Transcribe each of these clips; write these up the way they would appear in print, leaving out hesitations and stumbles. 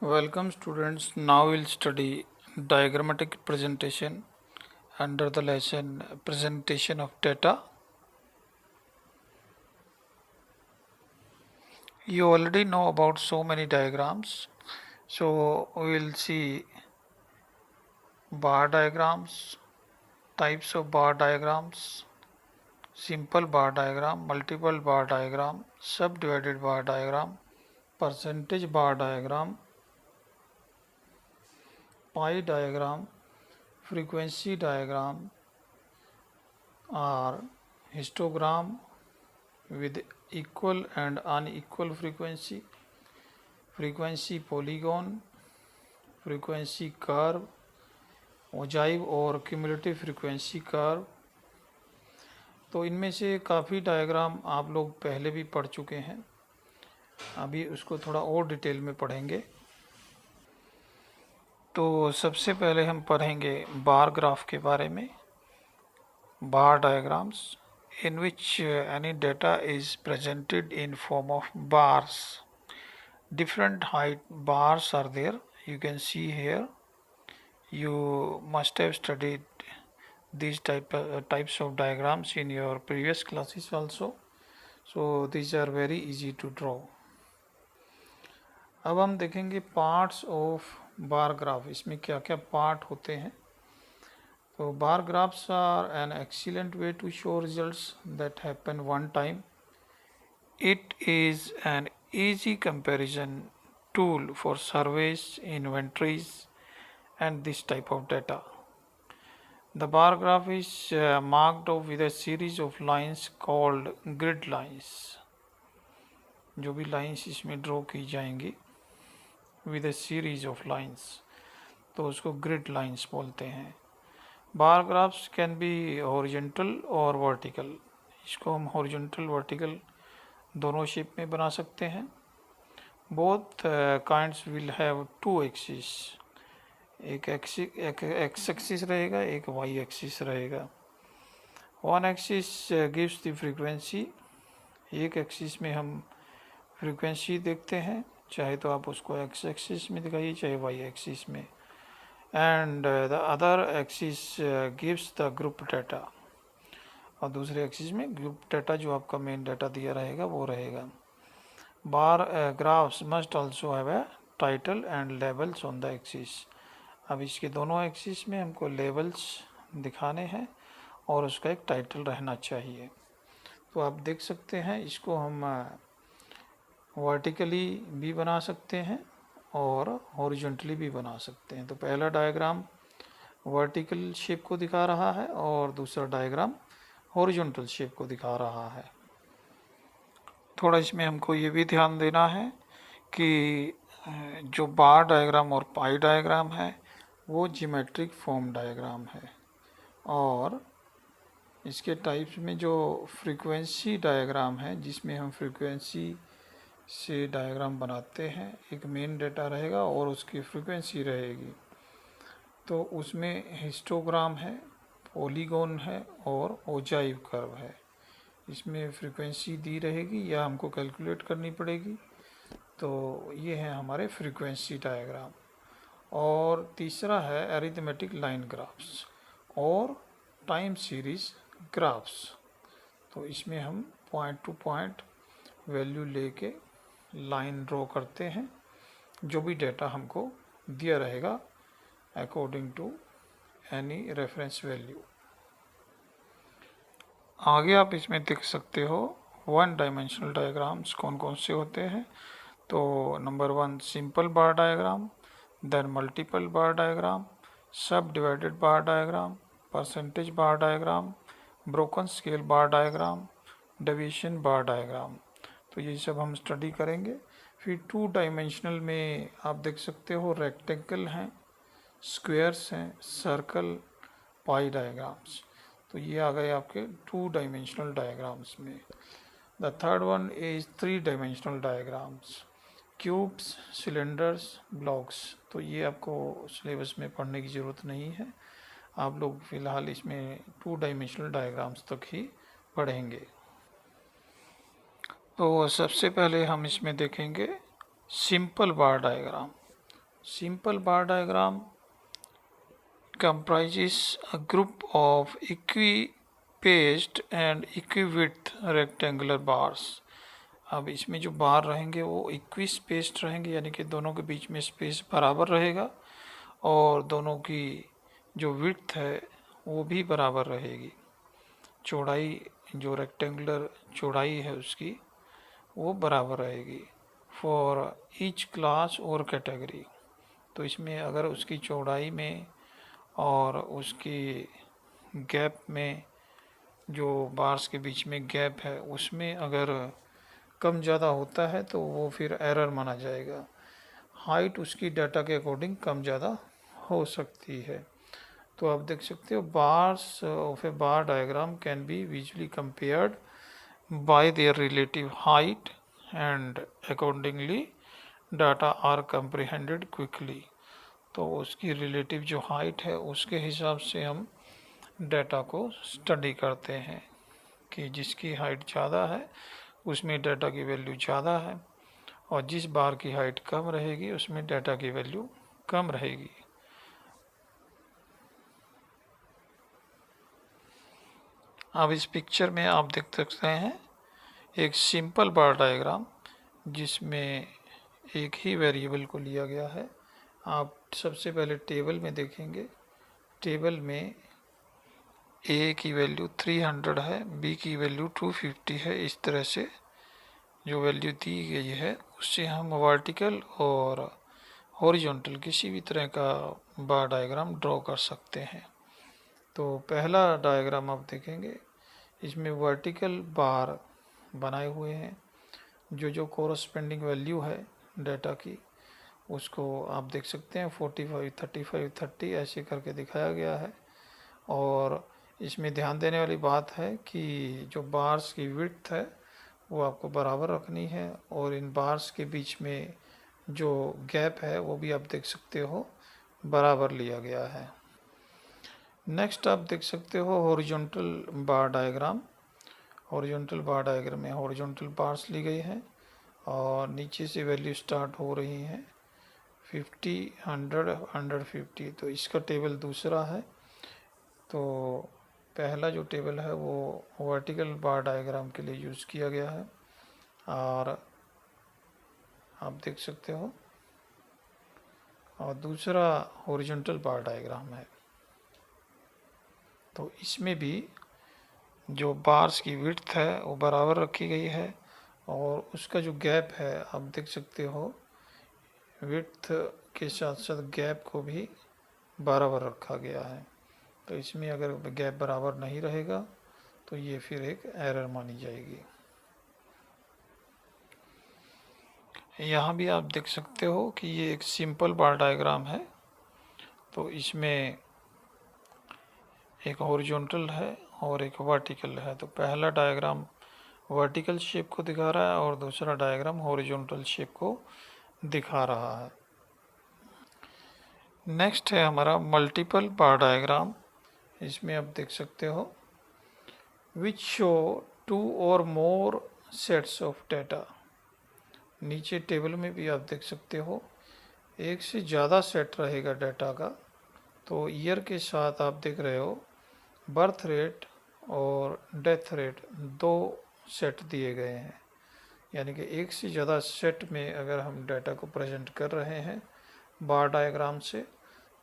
Welcome students. Now we'll study diagrammatic presentation under the lesson presentation of data. You already know about so many diagrams. So we'll see bar diagrams, types of bar diagrams, simple bar diagram, multiple bar diagram, subdivided bar diagram, percentage bar diagram, pie diagram, frequency diagram, or histogram with equal and unequal frequency, frequency polygon, frequency curve, ogive और cumulative frequency curve. तो इनमें से काफ़ी diagram आप लोग पहले भी पढ़ चुके हैं, अभी उसको थोड़ा और डिटेल में पढ़ेंगे। तो सबसे पहले हम पढ़ेंगे बार ग्राफ के बारे में। बार diagrams in which any data is presented in form of bars. Different height bars are there. You can see here. You must have studied these types of diagrams in your previous classes also. So these are very easy to draw. अब हम देखेंगे parts of bar graph, इसमें क्या क्या part होते हैं। So bar graphs are an excellent way to show results that happen one time. It is an easy comparison tool for surveys, inventories, and this type of data. The bar graph is marked off with a series of lines called grid lines. जो भी lines इसमें draw की जाएंगी with a series of lines, तो उसको grid lines बोलते हैं। बार graphs can be horizontal और वर्टिकल। इसको हम हॉरिजॉन्टल वर्टिकल दोनों शेप में बना सकते हैं। Both kinds will have two axis, एक एक्स एक्सिस रहेगा, एक वाई एक्सिस रहेगा। One axis gives the frequency, एक एक्सिस में हम फ्रीक्वेंसी देखते हैं, चाहे तो आप उसको एक्स एक्सिस में दिखाइए चाहे वाई एक्सिस में। And the other axis gives the group data, और दूसरे एक्सिस में ग्रुप डाटा जो आपका मेन डाटा दिया रहेगा वो रहेगा। बार graphs must also have a title and labels on the axis. अब इसके दोनों एक्सिस में हमको लेबल्स दिखाने हैं और उसका एक टाइटल रहना चाहिए। तो आप देख सकते हैं इसको हम वर्टिकली भी बना सकते हैं और हॉरिजॉन्टली भी बना सकते हैं। तो पहला डायग्राम वर्टिकल शेप को दिखा रहा है और दूसरा डायग्राम हॉरिजॉन्टल शेप को दिखा रहा है। थोड़ा इसमें हमको ये भी ध्यान देना है कि जो बार डायग्राम और पाई डायग्राम है वो ज्योमेट्रिक फॉर्म डायग्राम है, और इसके टाइप्स में जो फ्रीक्वेंसी डायग्राम है जिसमें हम फ्रीक्वेंसी से डायग्राम बनाते हैं, एक मेन डेटा रहेगा और उसकी फ्रीक्वेंसी रहेगी। तो उसमें हिस्टोग्राम है, पॉलीगॉन है और ओजाइव कर्व है। इसमें फ्रीक्वेंसी दी रहेगी या हमको कैलकुलेट करनी पड़ेगी। तो ये है हमारे फ्रीक्वेंसी डायग्राम। और तीसरा है अरिथमेटिक लाइन ग्राफ्स और टाइम सीरीज ग्राफ्स। तो इसमें हम पॉइंट टू पॉइंट वैल्यू लेके लाइन ड्रॉ करते हैं, जो भी डेटा हमको दिया रहेगा according to any reference value. आगे आप इसमें देख सकते हो वन डायमेंशनल डायग्राम्स कौन कौन से होते हैं। तो number 1 simple bar diagram, then multiple bar diagram, subdivided bar diagram, percentage bar diagram, broken scale bar diagram, deviation bar diagram. तो ये सब हम स्टडी करेंगे। फिर 2 डायमेंशनल में आप देख सकते हो रेक्टेंगल हैं, स्क्वायर्स हैं, सर्कल, पाई डायग्राम्स। तो ये आ गए आपके 2 डायमेंशनल डायग्राम्स में। The third one is 3 dimensional diagrams, cubes, cylinders, blocks. तो ये आपको सिलेबस में पढ़ने की ज़रूरत नहीं है, आप लोग फ़िलहाल इसमें 2 डायमेंशनल डायग्राम्स तक ही पढ़ेंगे। तो सबसे पहले हम इसमें देखेंगे simple bar diagram. Simple bar diagram comprises a group of equi-paced and equi-width rectangular bars. अब इसमें जो बार रहेंगे वो इक्वी स्पेस्ड रहेंगे, यानी कि दोनों के बीच में स्पेस बराबर रहेगा और दोनों की जो विड्थ है वो भी बराबर रहेगी। चौड़ाई जो रेक्टेंगुलर चौड़ाई है उसकी वो बराबर रहेगी फॉर ईच क्लास और कैटेगरी। तो इसमें अगर उसकी चौड़ाई में और उसकी गैप में, जो बार्स के बीच में गैप है उसमें अगर कम ज़्यादा होता है तो वो फिर एरर माना जाएगा। हाइट उसकी डाटा के अकॉर्डिंग कम ज़्यादा हो सकती है। तो आप देख सकते हो bars of a bar diagram can be visually compared by their relative height and accordingly data are comprehended quickly. तो उसकी रिलेटिव जो हाइट है उसके हिसाब से हम डाटा को स्टडी करते हैं कि जिसकी हाइट ज़्यादा है उसमें डाटा की वैल्यू ज़्यादा है और जिस बार की हाइट कम रहेगी उसमें डाटा की वैल्यू कम रहेगी। अब इस पिक्चर में आप देख सकते हैं एक सिंपल बार डायग्राम जिसमें एक ही वेरिएबल को लिया गया है। आप सबसे पहले टेबल में देखेंगे, टेबल में ए की वैल्यू 300 है, बी की वैल्यू 250 है। इस तरह से जो वैल्यू दी गई है उससे हम वर्टिकल और हॉरिजॉन्टल किसी भी तरह का बार डायग्राम ड्रॉ कर सकते हैं। तो पहला डायग्राम आप देखेंगे, इसमें वर्टिकल बार बनाए हुए हैं, जो कोरस्पेंडिंग वैल्यू है डाटा की उसको आप देख सकते हैं 45, 35, 30 ऐसे करके दिखाया गया है। और इसमें ध्यान देने वाली बात है कि जो बार्स की विड्थ है वो आपको बराबर रखनी है और इन बार्स के बीच में जो गैप है वो भी आप देख सकते हो बराबर लिया गया है। नेक्स्ट आप देख सकते हो हॉरिजॉन्टल बार डायग्राम। हॉरिजॉन्टल बार डायग्राम में हॉरिजॉन्टल बार्स ली गई है और नीचे से वैल्यू स्टार्ट हो रही है 50, 100, 150। तो इसका टेबल दूसरा है। तो पहला जो टेबल है वो वर्टिकल बार डायग्राम के लिए यूज़ किया गया है और आप देख सकते हो, और दूसरा हॉरिजॉन्टल बार डायग्राम है। तो इसमें भी जो बार्स की विड्थ है वो बराबर रखी गई है और उसका जो गैप है आप देख सकते हो विड्थ के साथ साथ गैप को भी बराबर रखा गया है। तो इसमें अगर गैप बराबर नहीं रहेगा तो ये फिर एक एरर मानी जाएगी। यहाँ भी आप देख सकते हो कि ये एक सिंपल बार डायग्राम है। तो इसमें एक हॉरिजॉन्टल है और एक वर्टिकल है। तो पहला डायग्राम वर्टिकल शेप को दिखा रहा है और दूसरा डायग्राम हॉरिजॉन्टल शेप को दिखा रहा है। नेक्स्ट है हमारा मल्टीपल बार डायग्राम। इसमें आप देख सकते हो विच शो 2 और मोर सेट्स ऑफ डाटा। नीचे टेबल में भी आप देख सकते हो एक से ज़्यादा सेट रहेगा डाटा का। तो ईयर के साथ आप देख रहे हो बर्थ रेट और डेथ रेट दो सेट दिए गए हैं, यानी कि एक से ज़्यादा सेट में अगर हम डाटा को प्रेजेंट कर रहे हैं बार डायग्राम से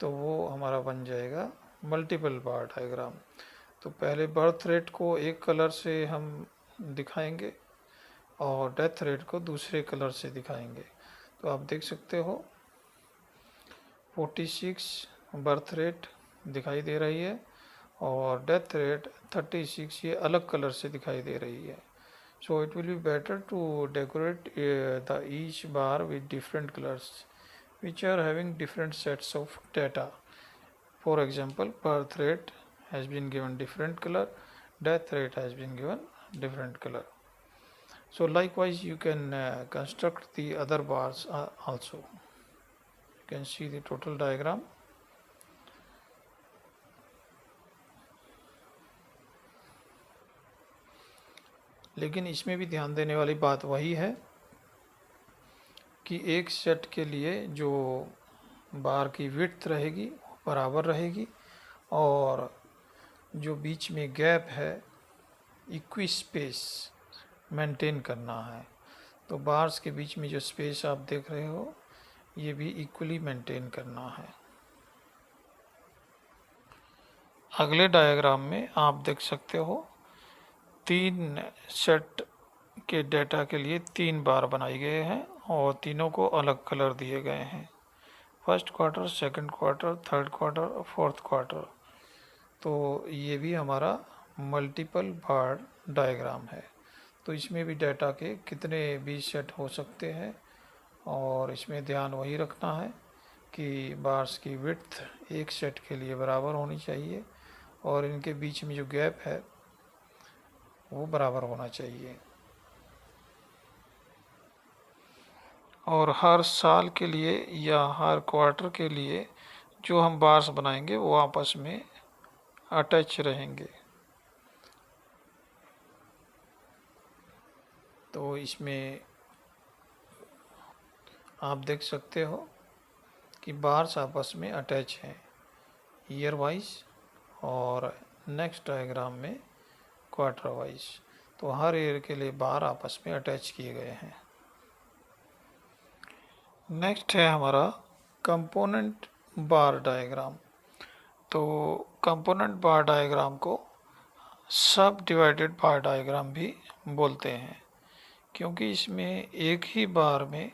तो वो हमारा बन जाएगा मल्टीपल बार डायग्राम। तो पहले बर्थ रेट को एक कलर से हम दिखाएंगे और डेथ रेट को दूसरे कलर से दिखाएंगे। तो आप देख सकते हो 46 बर्थ रेट दिखाई दे रही है और डेथ रेट 36 ये अलग कलर से दिखाई दे रही है। So it will be better to decorate the each bar with different colours which are having different sets of data. For example, birth rate has been given different color, death rate has been given different color. So likewise you can construct the other bars also. You can see the total diagram. लेकिन इसमें भी ध्यान देने वाली बात वही है कि एक सेट के लिए जो बार की विड्थ रहेगी बराबर रहेगी, और जो बीच में गैप है इक्वी स्पेस मेंटेन करना है। तो बार्स के बीच में जो स्पेस आप देख रहे हो ये भी इक्वली मेंटेन करना है। अगले डायग्राम में आप देख सकते हो 3 सेट के डेटा के लिए 3 बार बनाए गए हैं और तीनों को अलग कलर दिए गए हैं, first quarter, second quarter, third quarter और फोर्थ क्वार्टर। तो ये भी हमारा मल्टीपल बार डायग्राम है। तो इसमें भी डेटा के कितने भी सेट हो सकते हैं, और इसमें ध्यान वही रखना है कि बार्स की विड्थ एक सेट के लिए बराबर होनी चाहिए और इनके बीच में जो गैप है वो बराबर होना चाहिए। और हर साल के लिए या हर क्वार्टर के लिए जो हम बार्स बनाएंगे वो आपस में अटैच रहेंगे। तो इसमें आप देख सकते हो कि बार्स आपस में अटैच हैं ईयर वाइज, और नेक्स्ट डायग्राम में क्वार्टर वाइज। तो हर ईयर के लिए बार आपस में अटैच किए गए हैं। नेक्स्ट है हमारा कंपोनेंट बार डायग्राम। तो कंपोनेंट बार डायग्राम को सब डिवाइडेड बार डायग्राम भी बोलते हैं, क्योंकि इसमें एक ही बार में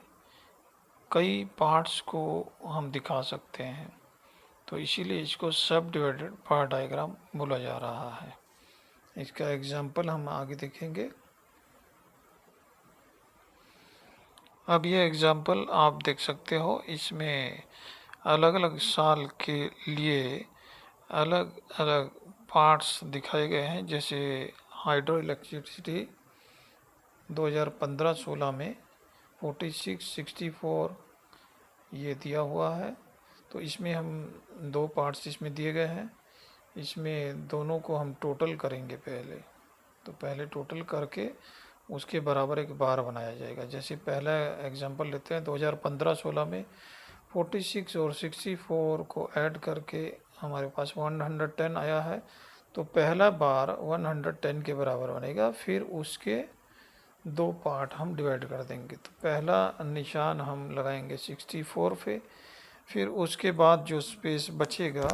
कई पार्ट्स को हम दिखा सकते हैं, तो इसीलिए इसको सब डिवाइडेड बार डायग्राम बोला जा रहा है। इसका एग्जाम्पल हम आगे देखेंगे। अब ये एग्जाम्पल आप देख सकते हो, इसमें अलग अलग साल के लिए अलग अलग पार्ट्स दिखाए गए हैं। जैसे हाइड्रो इलेक्ट्रिसिटी 2015-16 में 46-64 ये दिया हुआ है। तो इसमें हम 2 पार्ट्स इसमें दिए गए हैं, इसमें दोनों को हम टोटल करेंगे पहले। तो पहले टोटल करके उसके बराबर एक बार बनाया जाएगा। जैसे पहला एग्जांपल लेते हैं, 2015-16 में 46 और 64 को ऐड करके हमारे पास 110 आया है। तो पहला बार 110 के बराबर बनेगा, फिर उसके 2 पार्ट हम डिवाइड कर देंगे। तो पहला निशान हम लगाएंगे 64 पे, फिर उसके बाद जो स्पेस बचेगा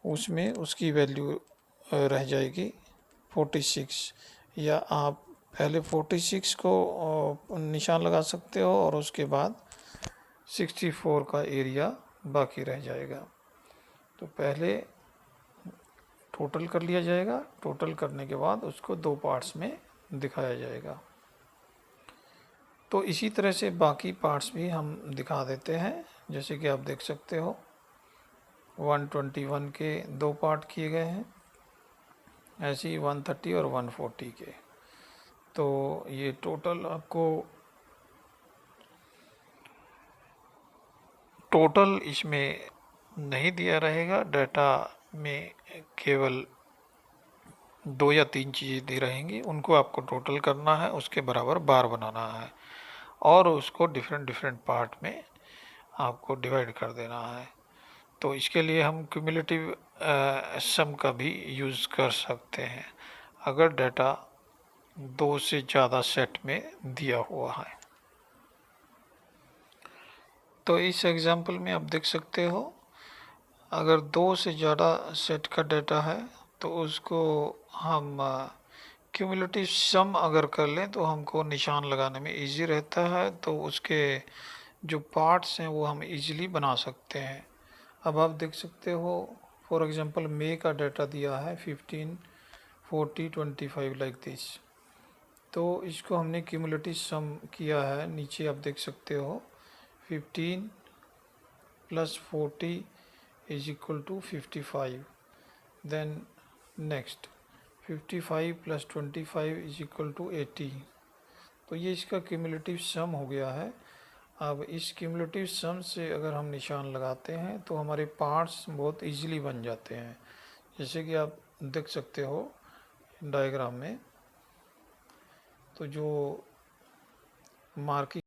उसमें उसकी वैल्यू रह जाएगी 46, या आप पहले 46 को निशान लगा सकते हो और उसके बाद 64 का एरिया बाकी रह जाएगा। तो पहले टोटल कर लिया जाएगा, टोटल करने के बाद उसको 2 पार्ट्स में दिखाया जाएगा। तो इसी तरह से बाकी पार्ट्स भी हम दिखा देते हैं। जैसे कि आप देख सकते हो 121 के 2 पार्ट किए गए हैं, ऐसे ही 130 और 140 के। तो ये टोटल आपको टोटल इसमें नहीं दिया रहेगा, डाटा में केवल 2 या 3 चीज़ें दी रहेंगी, उनको आपको टोटल करना है, उसके बराबर बार बनाना है और उसको डिफरेंट पार्ट में आपको डिवाइड कर देना है। तो इसके लिए हम क्यूमुलेटिव सम का भी यूज़ कर सकते हैं अगर डाटा 2 से ज़्यादा सेट में दिया हुआ है। तो इस एग्जांपल में आप देख सकते हो, अगर 2 से ज़्यादा सेट का डाटा है तो उसको हम क्यूमुलेटिव सम अगर कर लें तो हमको निशान लगाने में इजी रहता है, तो उसके जो पार्ट्स हैं वो हम इजीली बना सकते हैं। अब आप देख सकते हो फॉर एग्जांपल मई का डाटा दिया है 15, 40, 25 लाइक दिस। तो इसको हमने क्यूमुलेटिव सम किया है, नीचे आप देख सकते हो 15 + 40 = 55। Then next 55 + 25 = 80। तो ये इसका क्यूमुलेटिव सम हो गया है। अब इस क्यूमुलेटिव सम से अगर हम निशान लगाते हैं तो हमारे पार्ट्स बहुत इजीली बन जाते हैं, जैसे कि आप देख सकते हो डायग्राम में। तो जो मार्किंग